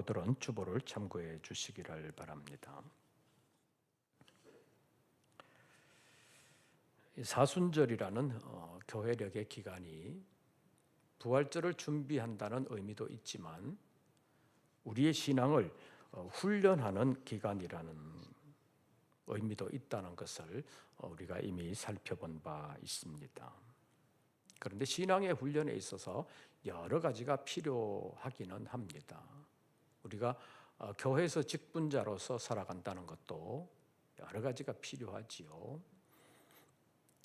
성도들은 주보를 참고해 주시기를 바랍니다. 사순절이라는 교회력의 기간이 부활절을 준비한다는 의미도 있지만 우리의 신앙을 훈련하는 기간이라는 의미도 있다는 것을 우리가 이미 살펴본 바 있습니다. 그런데 신앙의 훈련에 있어서 여러 가지가 필요하기는 합니다. 우리가 교회에서 직분자로서 살아간다는 것도 여러 가지가 필요하지요.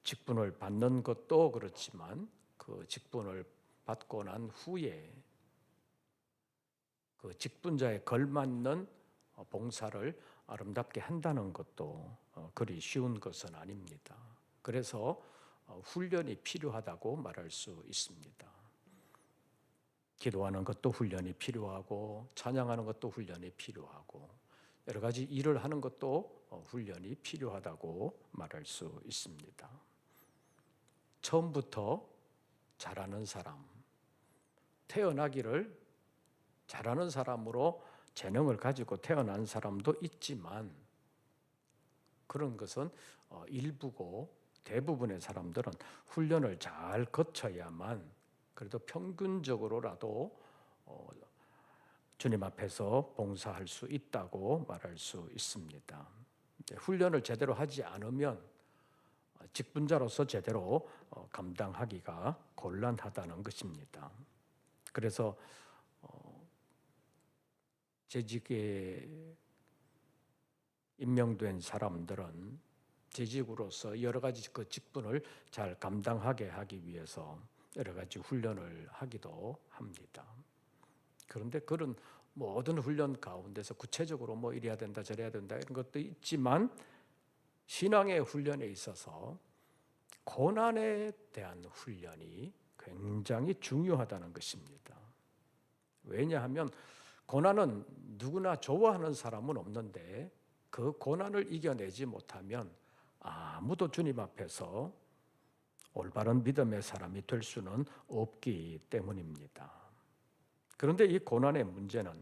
직분을 받는 것도 그렇지만 그 직분을 받고 난 후에 그 직분자에 걸맞는 봉사를 아름답게 한다는 것도 그리 쉬운 것은 아닙니다. 그래서 훈련이 필요하다고 말할 수 있습니다. 기도하는 것도 훈련이 필요하고 찬양하는 것도 훈련이 필요하고 여러 가지 일을 하는 것도 훈련이 필요하다고 말할 수 있습니다. 처음부터 잘하는 사람, 태어나기를 잘하는 사람으로 재능을 가지고 태어난 사람도 있지만 그런 것은 일부고 대부분의 사람들은 훈련을 잘 거쳐야만 그래도 평균적으로라도 주님 앞에서 봉사할 수 있다고 말할 수 있습니다. 훈련을 제대로 하지 않으면 직분자로서 제대로 감당하기가 곤란하다는 것입니다. 그래서 재직에 임명된 사람들은 재직으로서 여러 가지 그 직분을 잘 감당하게 하기 위해서 여러 가지 훈련을 하기도 합니다. 그런데 그런 모든 훈련 가운데서 구체적으로 뭐 이래야 된다 저래야 된다 이런 것도 있지만 신앙의 훈련에 있어서 고난에 대한 훈련이 굉장히 중요하다는 것입니다. 왜냐하면 고난은 누구나 좋아하는 사람은 없는데 그 고난을 이겨내지 못하면 아무도 주님 앞에서 올바른 믿음의 사람이 될 수는 없기 때문입니다. 그런데 이 고난의 문제는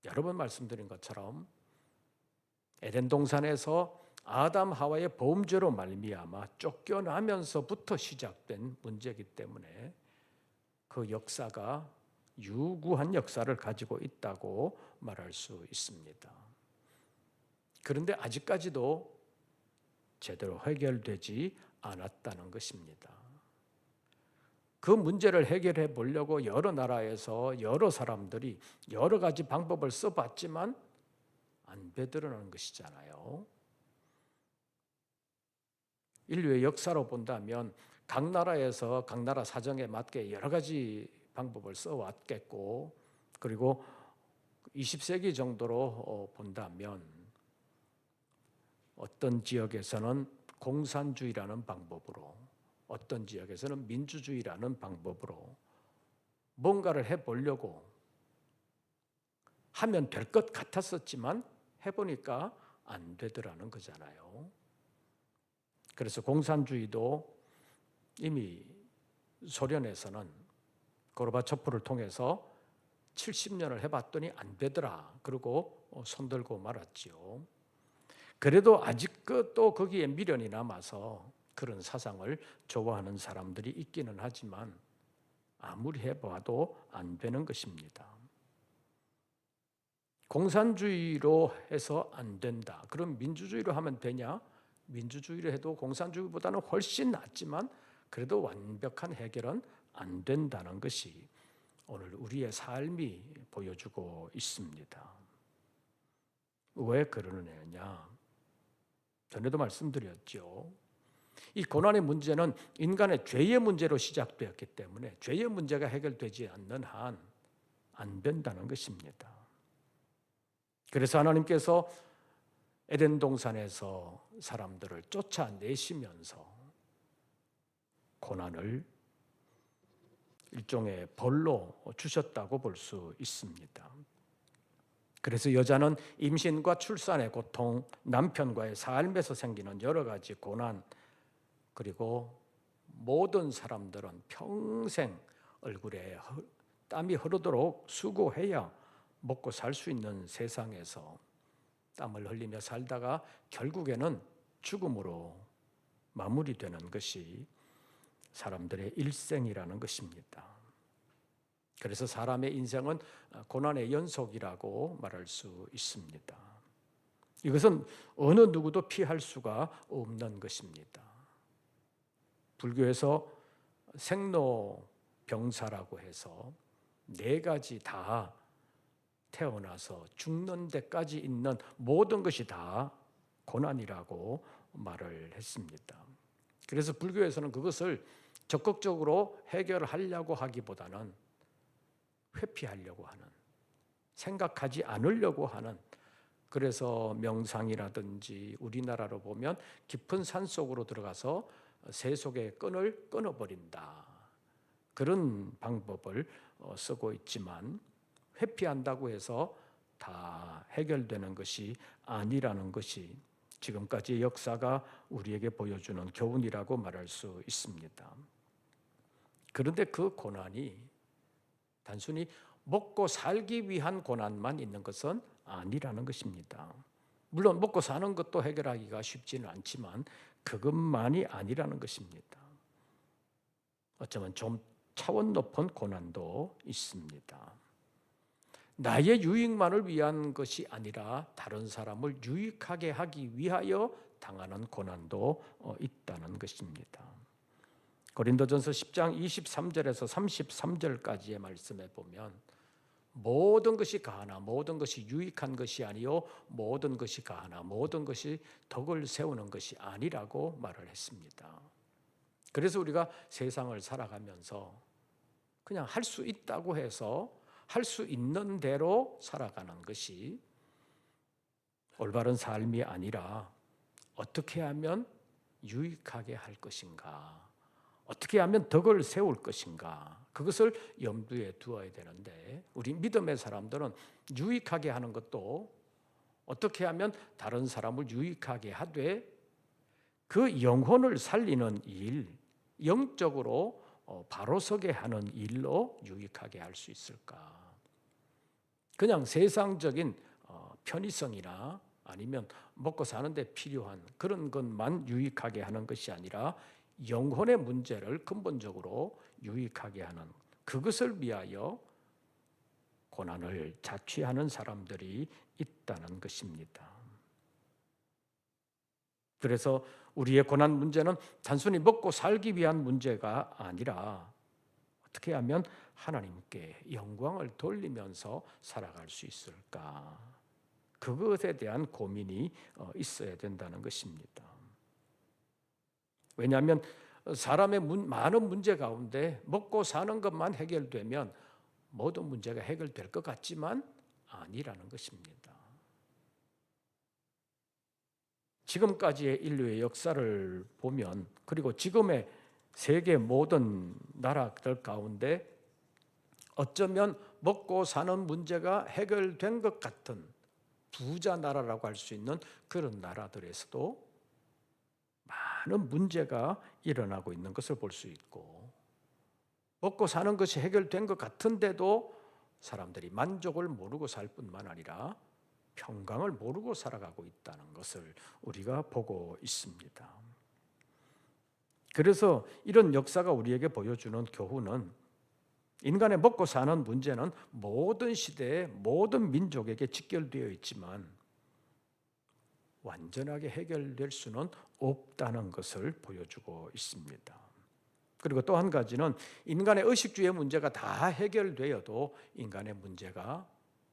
여러 번 말씀드린 것처럼 에덴 동산에서 아담 하와의 범죄로 말미암아 쫓겨나면서부터 시작된 문제이기 때문에 그 역사가 유구한 역사를 가지고 있다고 말할 수 있습니다. 그런데 아직까지도 제대로 해결되지 않았다는 것입니다. 그 문제를 해결해 보려고 여러 나라에서 여러 사람들이 여러 가지 방법을 써봤지만 안 되더라는 것이잖아요. 인류의 역사로 본다면 각 나라에서 각 나라 사정에 맞게 여러 가지 방법을 써왔겠고 그리고 20세기 정도로 본다면 어떤 지역에서는 공산주의라는 방법으로 어떤 지역에서는 민주주의라는 방법으로 뭔가를 해보려고 하면 될 것 같았었지만 해보니까 안 되더라는 거잖아요. 그래서 공산주의도 이미 소련에서는 고르바초프를 통해서 70년을 해봤더니 안 되더라. 그러고 손들고 말았지요. 그래도 아직 또 거기에 미련이 남아서 그런 사상을 좋아하는 사람들이 있기는 하지만 아무리 해봐도 안 되는 것입니다. 공산주의로 해서 안 된다. 그럼 민주주의로 하면 되냐? 민주주의로 해도 공산주의보다는 훨씬 낫지만 그래도 완벽한 해결은 안 된다는 것이 오늘 우리의 삶이 보여주고 있습니다. 왜 그러느냐? 전에도 말씀드렸죠. 이 고난의 문제는 인간의 죄의 문제로 시작되었기 때문에 죄의 문제가 해결되지 않는 한 안 된다는 것입니다. 그래서 하나님께서 에덴 동산에서 사람들을 쫓아내시면서 고난을 일종의 벌로 주셨다고 볼 수 있습니다. 그래서 여자는 임신과 출산의 고통, 남편과의 삶에서 생기는 여러 가지 고난, 그리고 모든 사람들은 평생 얼굴에 땀이 흐르도록 수고해야 먹고 살 수 있는 세상에서 땀을 흘리며 살다가 결국에는 죽음으로 마무리되는 것이 사람들의 일생이라는 것입니다. 그래서 사람의 인생은 고난의 연속이라고 말할 수 있습니다. 이것은 어느 누구도 피할 수가 없는 것입니다. 불교에서 생로병사라고 해서 4가지 다 태어나서 죽는 데까지 있는 모든 것이 다 고난이라고 말을 했습니다. 그래서 불교에서는 그것을 적극적으로 해결하려고 하기보다는 회피하려고 하는, 생각하지 않으려고 하는, 그래서 명상이라든지 우리나라로 보면 깊은 산속으로 들어가서 세속의 끈을 끊어버린다, 그런 방법을 쓰고 있지만 회피한다고 해서 다 해결되는 것이 아니라는 것이 지금까지의 역사가 우리에게 보여주는 교훈이라고 말할 수 있습니다. 그런데 그 고난이 단순히 먹고 살기 위한 고난만 있는 것은 아니라는 것입니다. 물론 먹고 사는 것도 해결하기가 쉽지는 않지만 그것만이 아니라는 것입니다. 어쩌면 좀 차원 높은 고난도 있습니다. 나의 유익만을 위한 것이 아니라 다른 사람을 유익하게 하기 위하여 당하는 고난도 있다는 것입니다. 고린도전서 10장 23절에서 33절까지의 말씀에 보면 모든 것이 가하나 모든 것이 유익한 것이 아니요 모든 것이 가하나 모든 것이 덕을 세우는 것이 아니라고 말을 했습니다. 그래서 우리가 세상을 살아가면서 그냥 할 수 있다고 해서 할 수 있는 대로 살아가는 것이 올바른 삶이 아니라 어떻게 하면 유익하게 할 것인가, 어떻게 하면 덕을 세울 것인가, 그것을 염두에 두어야 되는데 우리 믿음의 사람들은 유익하게 하는 것도 어떻게 하면 다른 사람을 유익하게 하되 그 영혼을 살리는 일, 영적으로 바로 서게 하는 일로 유익하게 할 수 있을까? 그냥 세상적인 편의성이나 아니면 먹고 사는데 필요한 그런 것만 유익하게 하는 것이 아니라 영혼의 문제를 근본적으로 유익하게 하는 그것을 위하여 고난을 자취하는 사람들이 있다는 것입니다. 그래서 우리의 고난 문제는 단순히 먹고 살기 위한 문제가 아니라 어떻게 하면 하나님께 영광을 돌리면서 살아갈 수 있을까? 그것에 대한 고민이 있어야 된다는 것입니다. 왜냐하면 사람의 많은 문제 가운데 먹고 사는 것만 해결되면 모든 문제가 해결될 것 같지만 아니라는 것입니다. 지금까지의 인류의 역사를 보면 그리고 지금의 세계 모든 나라들 가운데 어쩌면 먹고 사는 문제가 해결된 것 같은 부자 나라라고 할 수 있는 그런 나라들에서도 많은 문제가 일어나고 있는 것을 볼 수 있고 먹고 사는 것이 해결된 것 같은데도 사람들이 만족을 모르고 살 뿐만 아니라 평강을 모르고 살아가고 있다는 것을 우리가 보고 있습니다. 그래서 이런 역사가 우리에게 보여주는 교훈은 인간의 먹고 사는 문제는 모든 시대에 모든 민족에게 직결되어 있지만 완전하게 해결될 수는 없다는 것을 보여주고 있습니다. 그리고 또 한 가지는 인간의 의식주의 문제가 다 해결되어도 인간의 문제가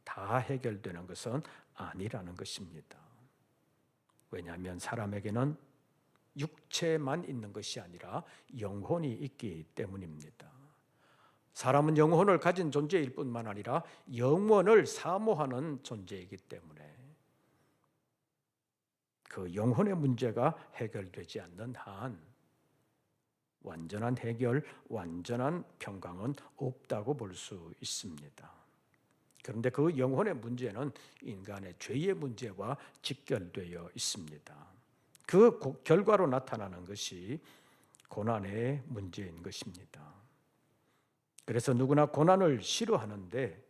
다 해결되는 것은 아니라는 것입니다. 왜냐하면 사람에게는 육체만 있는 것이 아니라 영혼이 있기 때문입니다. 사람은 영혼을 가진 존재일 뿐만 아니라 영원을 사모하는 존재이기 때문에 그 영혼의 문제가 해결되지 않는 한 완전한 해결, 완전한 평강은 없다고 볼 수 있습니다. 그런데 그 영혼의 문제는 인간의 죄의 문제와 직결되어 있습니다. 그 결과로 나타나는 것이 고난의 문제인 것입니다. 그래서 누구나 고난을 싫어하는데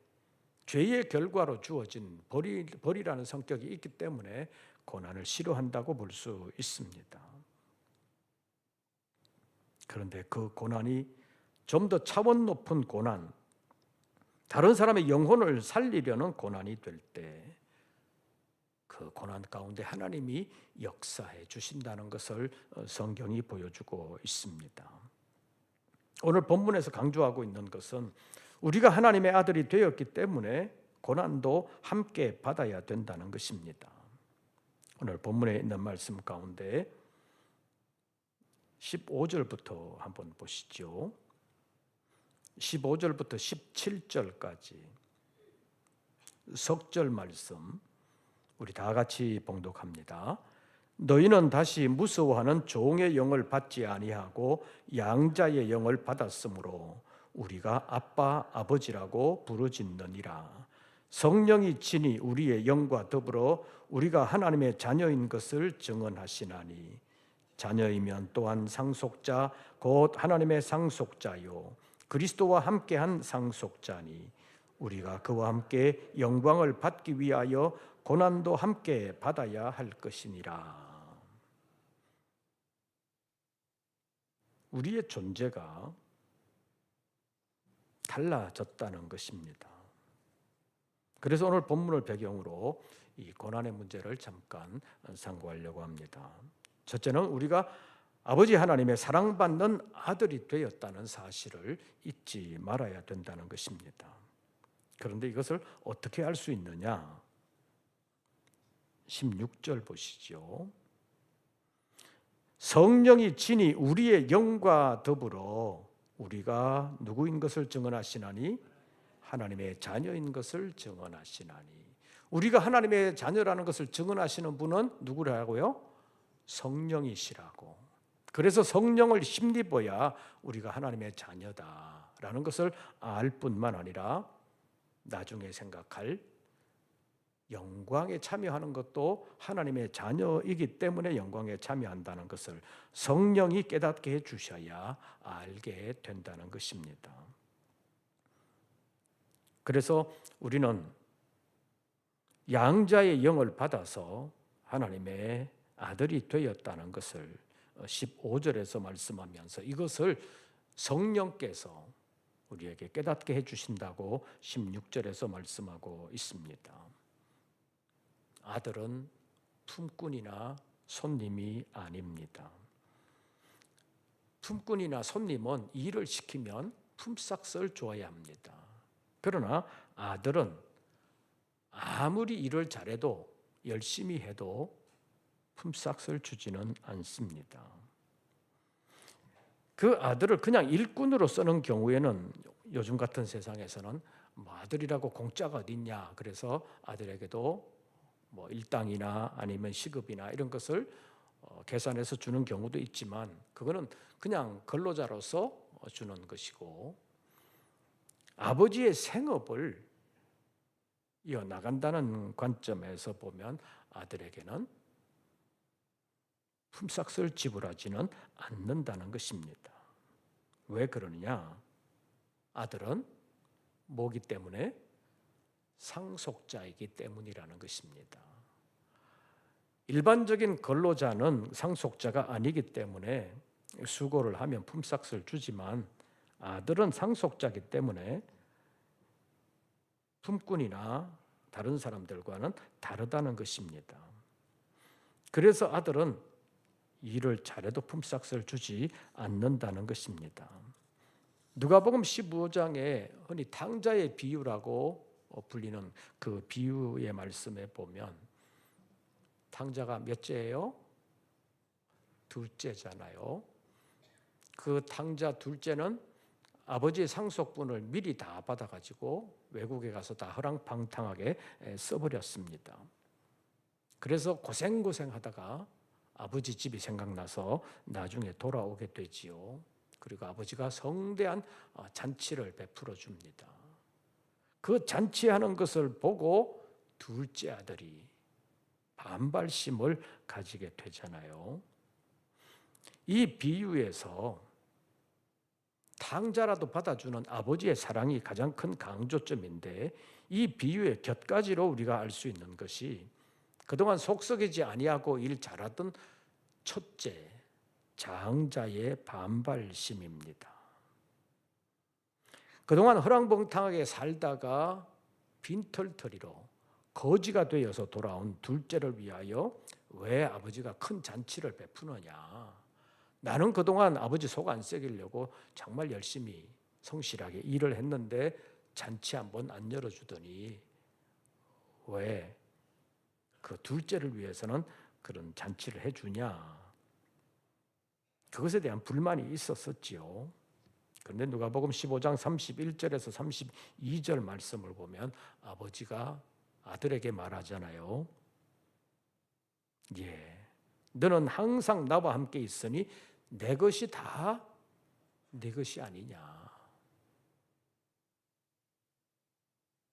죄의 결과로 주어진 벌이라는 성격이 있기 때문에 고난을 싫어한다고 볼 수 있습니다. 그런데 그 고난이 좀 더 차원 높은 고난, 다른 사람의 영혼을 살리려는 고난이 될 때 그 고난 가운데 하나님이 역사해 주신다는 것을 성경이 보여주고 있습니다. 오늘 본문에서 강조하고 있는 것은 우리가 하나님의 아들이 되었기 때문에 고난도 함께 받아야 된다는 것입니다. 오늘 본문에 있는 말씀 가운데 15절부터 한번 보시죠. 15절부터 17절까지 석절 말씀 우리 다 같이 봉독합니다. 너희는 다시 무서워하는 종의 영을 받지 아니하고 양자의 영을 받았으므로 우리가 아빠 아버지라고 부르짖느니라. 성령이 친히 우리의 영과 더불어 우리가 하나님의 자녀인 것을 증언하시나니 자녀이면 또한 상속자 곧 하나님의 상속자요 그리스도와 함께한 상속자니 우리가 그와 함께 영광을 받기 위하여 고난도 함께 받아야 할 것이니라. 우리의 존재가 달라졌다는 것입니다. 그래서 오늘 본문을 배경으로 이 고난의 문제를 잠깐 상고하려고 합니다. 첫째는 우리가 아버지 하나님의 사랑받는 아들이 되었다는 사실을 잊지 말아야 된다는 것입니다. 그런데 이것을 어떻게 알 수 있느냐? 16절 보시죠. 성령이 친히 우리의 영과 더불어 우리가 누구인 것을 증언하시나니 하나님의 자녀인 것을 증언하시나니 우리가 하나님의 자녀라는 것을 증언하시는 분은 누구라고요? 성령이시라고. 그래서 성령을 힘입어야 우리가 하나님의 자녀다라는 것을 알 뿐만 아니라 나중에 생각할 영광에 참여하는 것도 하나님의 자녀이기 때문에 영광에 참여한다는 것을 성령이 깨닫게 해주셔야 알게 된다는 것입니다. 그래서 우리는 양자의 영을 받아서 하나님의 아들이 되었다는 것을 15절에서 말씀하면서 이것을 성령께서 우리에게 깨닫게 해주신다고 16절에서 말씀하고 있습니다. 아들은 품꾼이나 손님이 아닙니다. 품꾼이나 손님은 일을 시키면 품삯을 줘야 합니다. 그러나 아들은 아무리 일을 잘해도 열심히 해도 품삯을 주지는 않습니다. 그 아들을 그냥 일꾼으로 쓰는 경우에는 요즘 같은 세상에서는 뭐 아들이라고 공짜가 어디 있냐, 그래서 아들에게도 뭐 일당이나 아니면 시급이나 이런 것을 계산해서 주는 경우도 있지만 그거는 그냥 근로자로서 주는 것이고 아버지의 생업을 이어나간다는 관점에서 보면 아들에게는 품삯을 지불하지는 않는다는 것입니다. 왜 그러느냐? 아들은 뭐기 때문에? 상속자이기 때문이라는 것입니다. 일반적인 근로자는 상속자가 아니기 때문에 수고를 하면 품삯을 주지만 아들은 상속자이기 때문에 품꾼이나 다른 사람들과는 다르다는 것입니다. 그래서 아들은 일을 잘해도 품삯을 주지 않는다는 것입니다. 누가복음 15장에 흔히 탕자의 비유라고 불리는 그 비유의 말씀에 보면 탕자가 몇째예요? 둘째잖아요. 그 탕자 둘째는 아버지의 상속분을 미리 다 받아가지고 외국에 가서 다 허랑방탕하게 써버렸습니다. 그래서 고생하다가 아버지 집이 생각나서 나중에 돌아오게 되지요. 그리고 아버지가 성대한 잔치를 베풀어 줍니다. 그 잔치하는 것을 보고 둘째 아들이 반발심을 가지게 되잖아요. 이 비유에서 탕자라도 받아주는 아버지의 사랑이 가장 큰 강조점인데, 이 비유의 곁가지로 우리가 알 수 있는 것이 그동안 속썩이지 아니하고 일 잘하던 첫째 장자의 반발심입니다. 그동안 허랑방탕하게 살다가 빈털터리로 거지가 되어서 돌아온 둘째를 위하여 왜 아버지가 큰 잔치를 베푸느냐. 나는 그동안 아버지 속 안 썩이려고 정말 열심히 성실하게 일을 했는데 잔치 한번 안 열어주더니 왜 그 둘째를 위해서는 그런 잔치를 해주냐. 그것에 대한 불만이 있었었지요. 그런데 누가복음 15장 31절에서 32절 말씀을 보면 아버지가 아들에게 말하잖아요. 너는 항상 나와 함께 있으니 내 것이 다 네 것이 아니냐.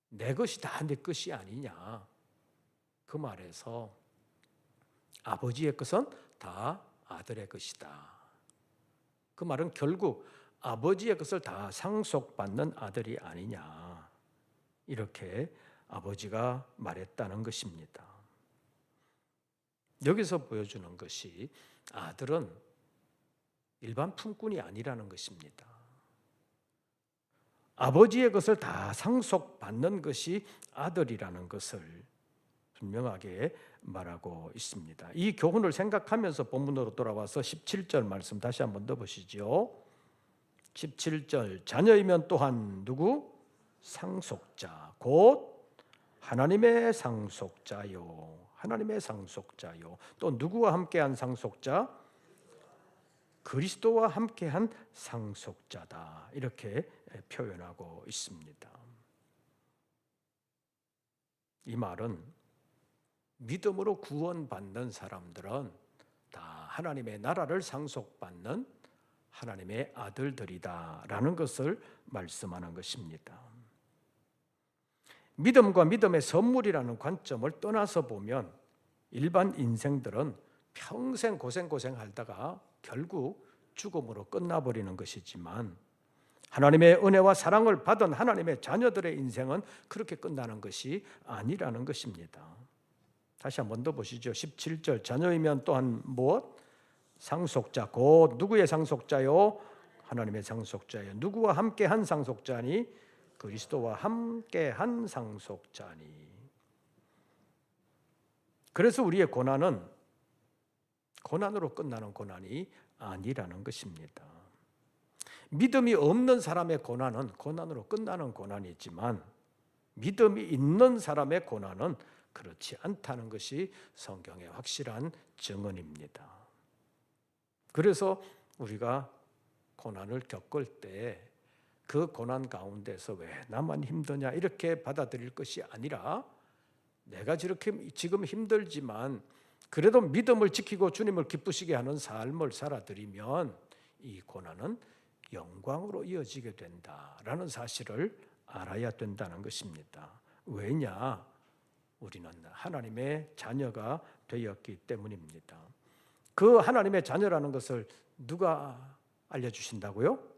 내 것이 다 내 것이 아니냐. 그 말에서 아버지의 것은 다 아들의 것이다. 그 말은 결국 아버지의 것을 다 상속받는 아들이 아니냐. 이렇게 아버지가 말했다는 것입니다. 여기서 보여주는 것이 아들은 일반 품꾼이 아니라는 것입니다. 아버지의 것을 다 상속받는 것이 아들이라는 것을 분명하게 말하고 있습니다. 이 교훈을 생각하면서 본문으로 돌아와서 17절 말씀 다시 한번 더 보시죠. 17절 자녀이면 또한 누구? 상속자 곧 하나님의 상속자요. 하나님의 상속자요. 또 누구와 함께한 상속자? 그리스도와 함께한 상속자다. 이렇게 표현하고 있습니다. 이 말은 믿음으로 구원받는 사람들은 다 하나님의 나라를 상속받는 하나님의 아들들이다라는 것을 말씀하는 것입니다. 믿음과 믿음의 선물이라는 관점을 떠나서 보면 일반 인생들은 평생 고생하다가 결국 죽음으로 끝나버리는 것이지만 하나님의 은혜와 사랑을 받은 하나님의 자녀들의 인생은 그렇게 끝나는 것이 아니라는 것입니다. 다시 한 번 더 보시죠. 17절 자녀이면 또한 무엇? 상속자 곧 누구의 상속자요? 하나님의 상속자요. 누구와 함께한 상속자니? 그리스도와 함께한 상속자니. 그래서 우리의 고난은 고난으로 끝나는 고난이 아니라는 것입니다. 믿음이 없는 사람의 고난은 고난으로 끝나는 고난이지만 믿음이 있는 사람의 고난은 그렇지 않다는 것이 성경의 확실한 증언입니다. 그래서 우리가 고난을 겪을 때 그 고난 가운데서 왜 나만 힘드냐 이렇게 받아들일 것이 아니라 내가 저렇게 지금 힘들지만 그래도 믿음을 지키고 주님을 기쁘시게 하는 삶을 살아들이면 이 고난은 영광으로 이어지게 된다라는 사실을 알아야 된다는 것입니다. 왜냐? 우리는 하나님의 자녀가 되었기 때문입니다. 그 하나님의 자녀라는 것을 누가 알려주신다고요?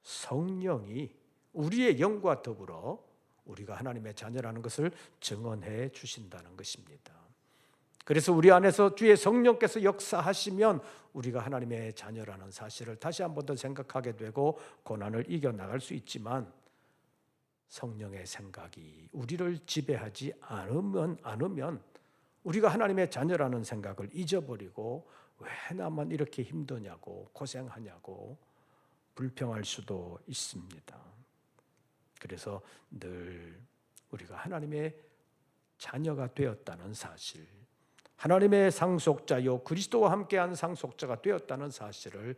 성령이 우리의 영과 더불어 우리가 하나님의 자녀라는 것을 증언해 주신다는 것입니다. 그래서 우리 안에서 주의 성령께서 역사하시면 우리가 하나님의 자녀라는 사실을 다시 한 번 더 생각하게 되고 고난을 이겨나갈 수 있지만 성령의 생각이 우리를 지배하지 않으면 우리가 하나님의 자녀라는 생각을 잊어버리고 왜 나만 이렇게 힘드냐고 고생하냐고 불평할 수도 있습니다. 그래서 늘 우리가 하나님의 자녀가 되었다는 사실, 하나님의 상속자요 그리스도와 함께한 상속자가 되었다는 사실을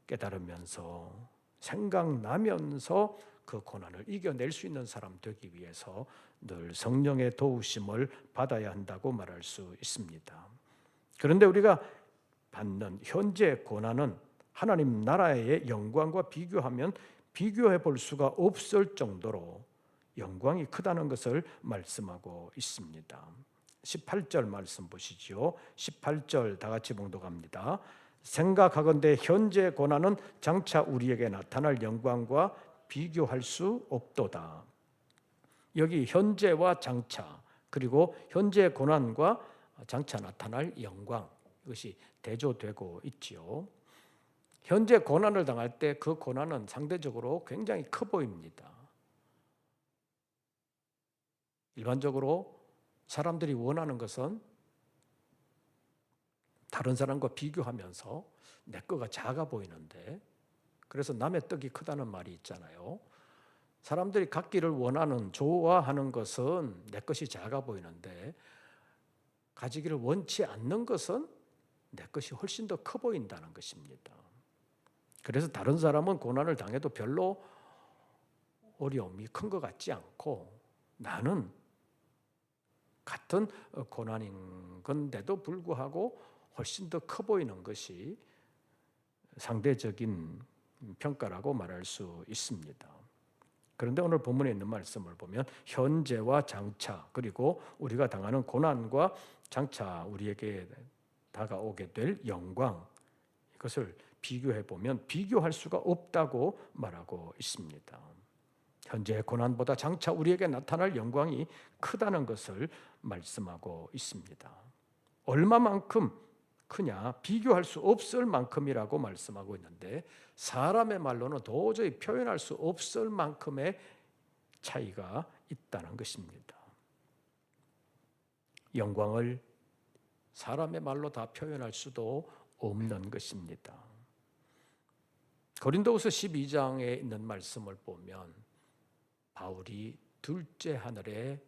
깨달으면서 생각나면서 그 고난을 이겨낼 수 있는 사람 되기 위해서 늘 성령의 도우심을 받아야 한다고 말할 수 있습니다. 그런데 우리가 받는 현재 고난은 하나님 나라의 영광과 비교하면 비교해 볼 수가 없을 정도로 영광이 크다는 것을 말씀하고 있습니다. 18절 말씀 보시죠. 18절 다 같이 봉독합니다. 생각하건대 현재 고난은 장차 우리에게 나타날 영광과 비교할 수 없도다. 여기 현재와 장차, 그리고 현재 고난과 장차 나타날 영광, 이것이 대조되고 있지요. 현재 고난을 당할 때 그 고난은 상대적으로 굉장히 커 보입니다. 일반적으로 사람들이 원하는 것은 다른 사람과 비교하면서 내 거가 작아 보이는데, 그래서 남의 떡이 크다는 말이 있잖아요. 사람들이 갖기를 원하는, 좋아하는 것은 내 것이 작아 보이는데, 가지기를 원치 않는 것은 내 것이 훨씬 더 커 보인다는 것입니다. 그래서 다른 사람은 고난을 당해도 별로 어려움이 큰 것 같지 않고, 나는 같은 고난인 건데도 불구하고 훨씬 더 커 보이는 것이 상대적인 평가라고 말할 수 있습니다. 그런데 오늘 본문에 있는 말씀을 보면 현재와 장차, 그리고 우리가 당하는 고난과 장차 우리에게 다가오게 될 영광, 이것을 비교해 보면 비교할 수가 없다고 말하고 있습니다. 현재의 고난보다 장차 우리에게 나타날 영광이 크다는 것을 말씀하고 있습니다. 얼마만큼 크냐? 비교할 수 없을 만큼이라고 말씀하고 있는데, 사람의 말로는 도저히 표현할 수 없을 만큼의 차이가 있다는 것입니다. 영광을 사람의 말로 다 표현할 수도 없는 것입니다. 고린도후서 12장에 있는 말씀을 보면 바울이 둘째 하늘에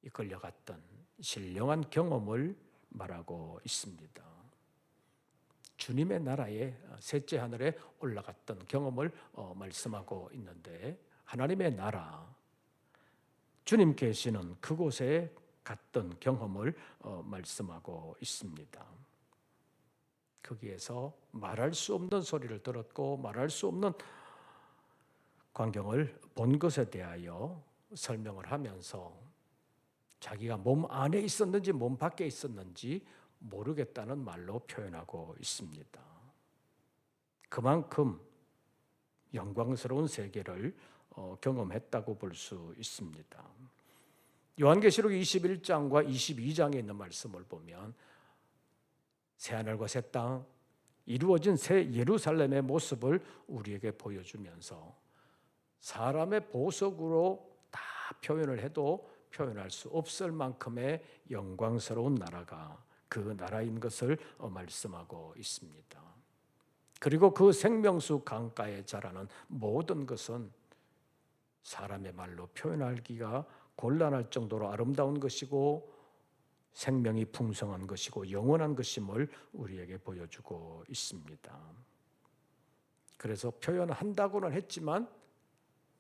이끌려갔던 신령한 경험을 말하고 있습니다. 주님의 나라에 셋째 하늘에 올라갔던 경험을 말씀하고 있는데, 하나님의 나라, 주님 계시는 그곳에 갔던 경험을 말씀하고 있습니다. 거기에서 말할 수 없는 소리를 들었고 말할 수 없는 광경을 본 것에 대하여 설명을 하면서 자기가 몸 안에 있었는지 몸 밖에 있었는지 모르겠다는 말로 표현하고 있습니다. 그만큼 영광스러운 세계를 경험했다고 볼 수 있습니다. 요한계시록 21장과 22장에 있는 말씀을 보면 새하늘과 새 땅, 이루어진 새 예루살렘의 모습을 우리에게 보여주면서 사람의 보석으로 다 표현을 해도 표현할 수 없을 만큼의 영광스러운 나라가 그 나라인 것을 말씀하고 있습니다. 그리고 그 생명수 강가에 자라는 모든 것은 사람의 말로 표현하기가 곤란할 정도로 아름다운 것이고 생명이 풍성한 것이고 영원한 것임을 우리에게 보여주고 있습니다. 그래서 표현한다고는 했지만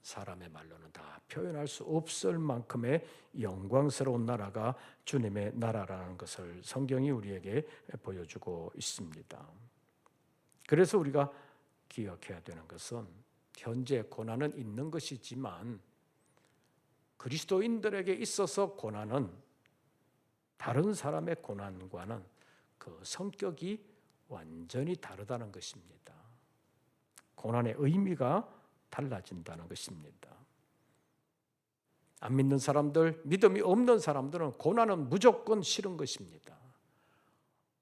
사람의 말로는 다 표현할 수 없을 만큼의 영광스러운 나라가 주님의 나라라는 것을 성경이 우리에게 보여주고 있습니다. 그래서 우리가 기억해야 되는 것은 현재 고난은 있는 것이지만 그리스도인들에게 있어서 고난은 다른 사람의 고난과는 그 성격이 완전히 다르다는 것입니다. 고난의 의미가 달라진다는 것입니다. 안 믿는 사람들, 믿음이 없는 사람들은 고난은 무조건 싫은 것입니다.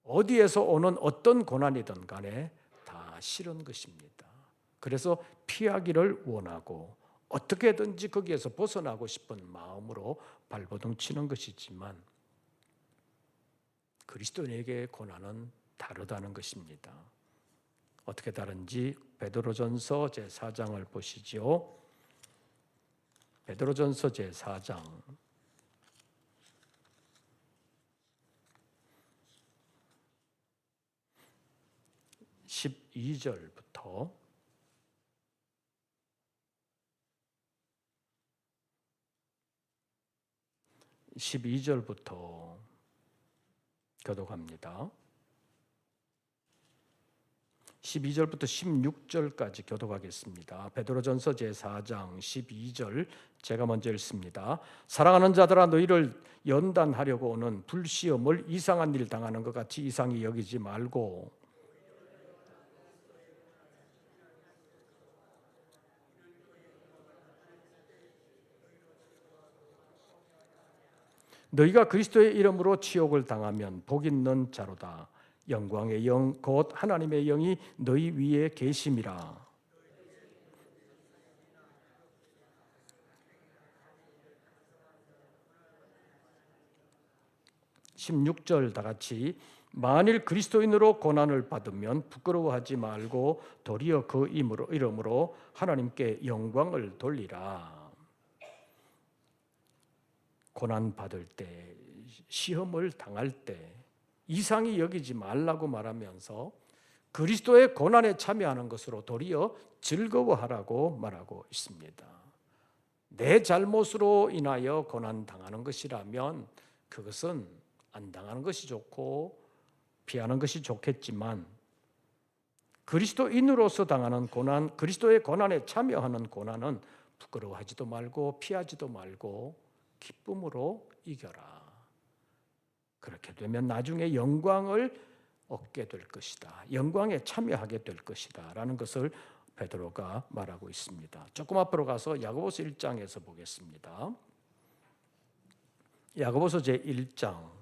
어디에서 오는 어떤 고난이든 간에 다 싫은 것입니다. 그래서 피하기를 원하고 어떻게든지 거기에서 벗어나고 싶은 마음으로 발버둥 치는 것이지만 그리스도인에게 고난은 다르다는 것입니다. 어떻게 다른지 베드로전서 제4장을 보시죠. 베드로전서 제4장 12절부터 12절부터 교독합니다. 12절부터 16절까지 교독하겠습니다. 베드로전서 제4장 12절 제가 먼저 읽습니다. 사랑하는 자들아, 너희를 연단하려고 오는 불시험을 이상한 일 당하는 것 같이 이상히 여기지 말고 너희가 그리스도의 이름으로 치욕을 당하면 복 있는 자로다. 영광의 영 곧 하나님의 영이 너희 위에 계심이라. 16절 다 같이 만일 그리스도인으로 고난을 받으면 부끄러워하지 말고 도리어 그 이름으로 하나님께 영광을 돌리라. 고난 받을 때, 시험을 당할 때 이상히 여기지 말라고 말하면서 그리스도의 고난에 참여하는 것으로 도리어 즐거워하라고 말하고 있습니다. 내 잘못으로 인하여 고난 당하는 것이라면 그것은 안 당하는 것이 좋고 피하는 것이 좋겠지만, 그리스도인으로서 당하는 고난, 그리스도의 고난에 참여하는 고난은 부끄러워하지도 말고 피하지도 말고 기쁨으로 이겨라. 그렇게 되면 나중에 영광을 얻게 될 것이다. 영광에 참여하게 될 것이다. 라는 것을 베드로가 말하고 있습니다. 조금 앞으로 가서 야고보서 1장에서 보겠습니다. 야고보서 제1장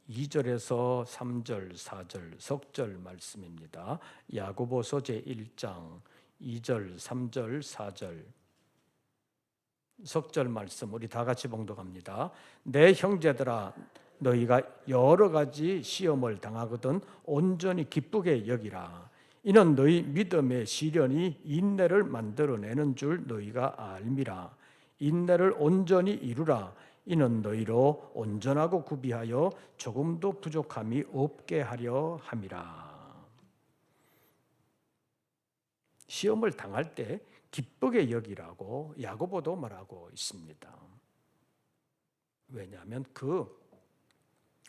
2절에서 3절, 4절 석절 말씀입니다. 야고보서 제1장 2절, 3절, 4절 석절 말씀 우리 다 같이 봉독합니다. 내 형제들아 너희가 여러 가지 시험을 당하거든 온전히 기쁘게 여기라. 이는 너희 믿음의 시련이 인내를 만들어내는 줄 너희가 알미라. 인내를 온전히 이루라. 이는 너희로 온전하고 구비하여 조금도 부족함이 없게 하려 함이라. 시험을 당할 때 기쁘게 여기라고 야고보도 말하고 있습니다. 왜냐하면 그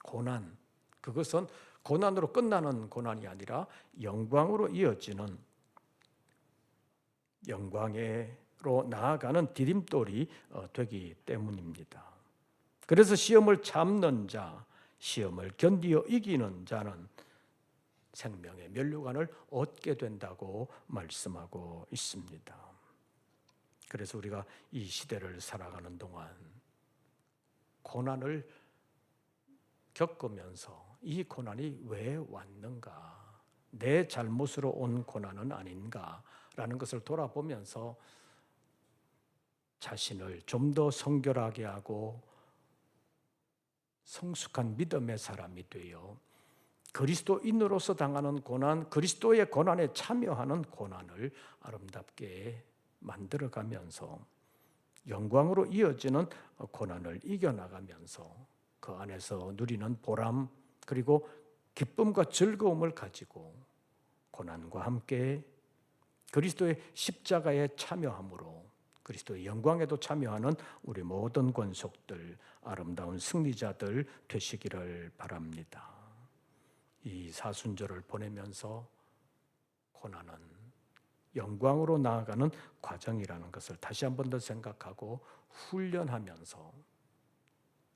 고난, 그것은 고난으로 끝나는 고난이 아니라 영광으로 이어지는, 영광으로 나아가는 디딤돌이 되기 때문입니다. 그래서 시험을 참는 자, 시험을 견디어 이기는 자는 생명의 면류관을 얻게 된다고 말씀하고 있습니다. 그래서 우리가 이 시대를 살아가는 동안 고난을 겪으면서 이 고난이 왜 왔는가, 내 잘못으로 온 고난은 아닌가라는 것을 돌아보면서 자신을 좀 더 성결하게 하고 성숙한 믿음의 사람이 되어 그리스도인으로서 당하는 고난, 그리스도의 고난에 참여하는 고난을 아름답게 만들어가면서 영광으로 이어지는 고난을 이겨나가면서 그 안에서 누리는 보람 그리고 기쁨과 즐거움을 가지고 고난과 함께 그리스도의 십자가에 참여함으로 그리스도의 영광에도 참여하는 우리 모든 권속들, 아름다운 승리자들 되시기를 바랍니다. 이 사순절을 보내면서 고난은 영광으로 나아가는 과정이라는 것을 다시 한 번 더 생각하고 훈련하면서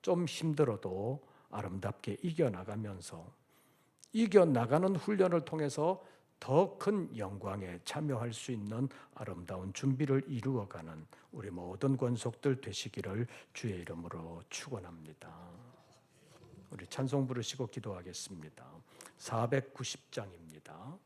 좀 힘들어도 아름답게 이겨나가면서 이겨나가는 훈련을 통해서 더 큰 영광에 참여할 수 있는 아름다운 준비를 이루어가는 우리 모든 권속들 되시기를 주의 이름으로 축원합니다. 우리 찬송 부르시고 기도하겠습니다. 490장입니다.